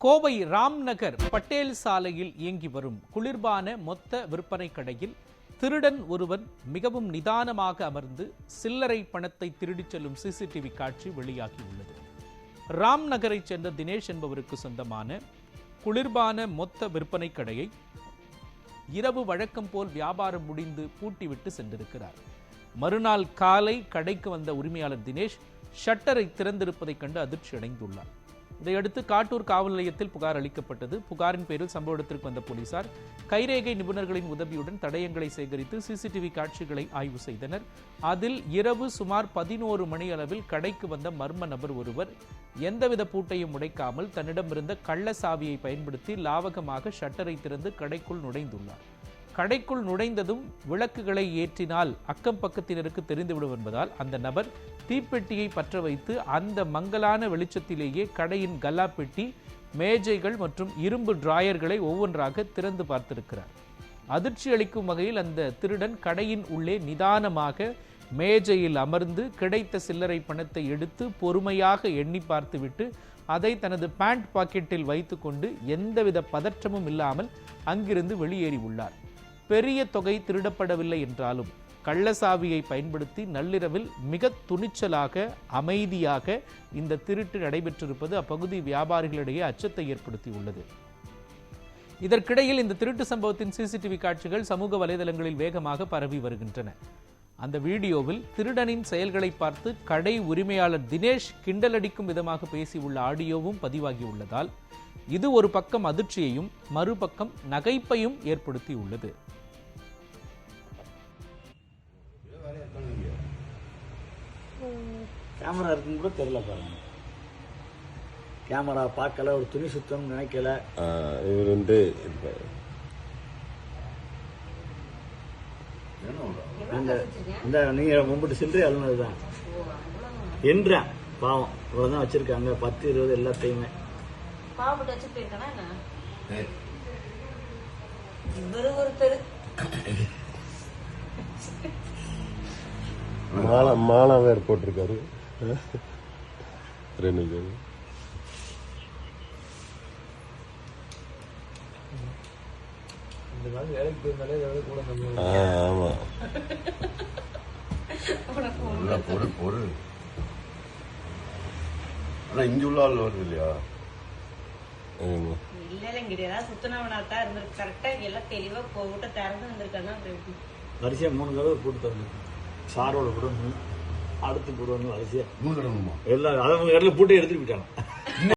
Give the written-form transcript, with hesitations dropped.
கோவை ராம்நகர் பட்டேல் சாலையில் இயங்கி வரும் குளிர்பான மொத்த விற்பனை கடையில் திருடன் ஒருவன் மிகவும் நிதானமாக அமர்ந்து சில்லறை பணத்தை திருடிச் செல்லும் சிசிடிவி காட்சி வெளியாகியுள்ளது. ராம்நகரைச் சேர்ந்த தினேஷ் என்பவருக்கு சொந்தமான குளிர்பான மொத்த விற்பனை கடையை இரவு வழக்கம் போல் வியாபாரம் முடிந்து பூட்டிவிட்டு சென்றிருக்கிறார். மறுநாள் காலை கடைக்கு வந்த உரிமையாளர் தினேஷ் ஷட்டரை திறந்திருப்பதைக் கண்டு அதிர்ச்சி அடைந்துள்ளார். இதையடுத்து காட்டூர் காவல் நிலையத்தில் புகார் அளிக்கப்பட்டது. புகாரின் பேரில் சம்பவ இடத்திற்கு வந்த போலீசார் கைரேகை நிபுணர்களின் உதவியுடன் தடயங்களை சேகரித்து சிசிடிவி காட்சிகளை ஆய்வு செய்தனர். அதில் இரவு சுமார் 11 மணி அளவில் கடைக்கு வந்த மர்ம நபர் ஒருவர் எந்தவித பூட்டையும் உடைக்காமல் தன்னிடமிருந்த கள்ள சாவியை பயன்படுத்தி லாவகமாக ஷட்டரை திறந்து கடைக்குள் நுழைந்துள்ளார். கடைக்குள் நுழைந்ததும் விளக்குகளை ஏற்றினால் அக்கம் பக்கத்தினருக்கு தெரிந்துவிடும் என்பதால் அந்த நபர் தீப்பெட்டியை பற்ற வைத்து அந்த மங்கலான வெளிச்சத்திலேயே கடையின் கல்லா பெட்டி, மேஜைகள் மற்றும் இரும்பு டிராயர்களை ஒவ்வொன்றாக திறந்து பார்த்திருக்கிறார். அதிர்ச்சி அளிக்கும் வகையில் அந்த திருடன் கடையின் உள்ளே நிதானமாக மேஜையில் அமர்ந்து கிடைத்த சில்லறை பணத்தை எடுத்து பொறுமையாக எண்ணி பார்த்துவிட்டு அதை தனது பேண்ட் பாக்கெட்டில் வைத்துக்கொண்டு எந்தவித பதற்றமும் இல்லாமல் அங்கிருந்து வெளியேறி உள்ளார். பெரிய தொகை திருடப்படவில்லை என்றாலும் கள்ளசாவியை பயன்படுத்தி நள்ளிரவில் மிக துணிச்சலாக அமைதியாக இந்த திருட்டு நடைபெற்றிருப்பது அப்பகுதி வியாபாரிகளிடையே அச்சத்தை ஏற்படுத்தியுள்ளது. இதற்கிடையில் இந்த திருட்டு சம்பவத்தின் சிசிடிவி காட்சிகள் சமூக வலைதளங்களில் வேகமாக பரவி வருகின்றன. அந்த வீடியோவில் திருடனின் செயல்களை பார்த்து கடை உரிமையாளர் தினேஷ் கிண்டலடிக்கும் விதமாக பேசியுள்ள ஆடியோவும் பதிவாகியுள்ளதால் இது ஒரு பக்கம் அதிர்ச்சியையும் மறுபக்கம் நகைப்பையும் ஏற்படுத்தியுள்ளது. கேமரா இருக்குன்னு கூட தெரியல பாருங்க. கேமரா பார்க்கல, ஒரு துணி சுத்தம் நினைக்கல. இவர் வந்து இந்த நீங்க மும்பிட்டு சில்லறை அழுனதுதான் என்றேன். பாவம் இவ்வளவுதான் வச்சிருக்காங்க, 10, 20 எல்லாத்தையுமே. மாலா வேறு போட்டிருக்காரு. ரெண்டு பேர் வேலைக்கு போயிருந்தாலே கூட ஆமா பொருள் ஆனா இங்க உள்ள ஆள் வருது இல்லையா? வரிசையா 3 தடவை போட்டு தரணும். சாரோட போடணும், அடுத்து போடணும், வரிசையா 3 தடவை எல்லா அதை பூட்டை எடுத்துட்டு போயிட்டாங்க.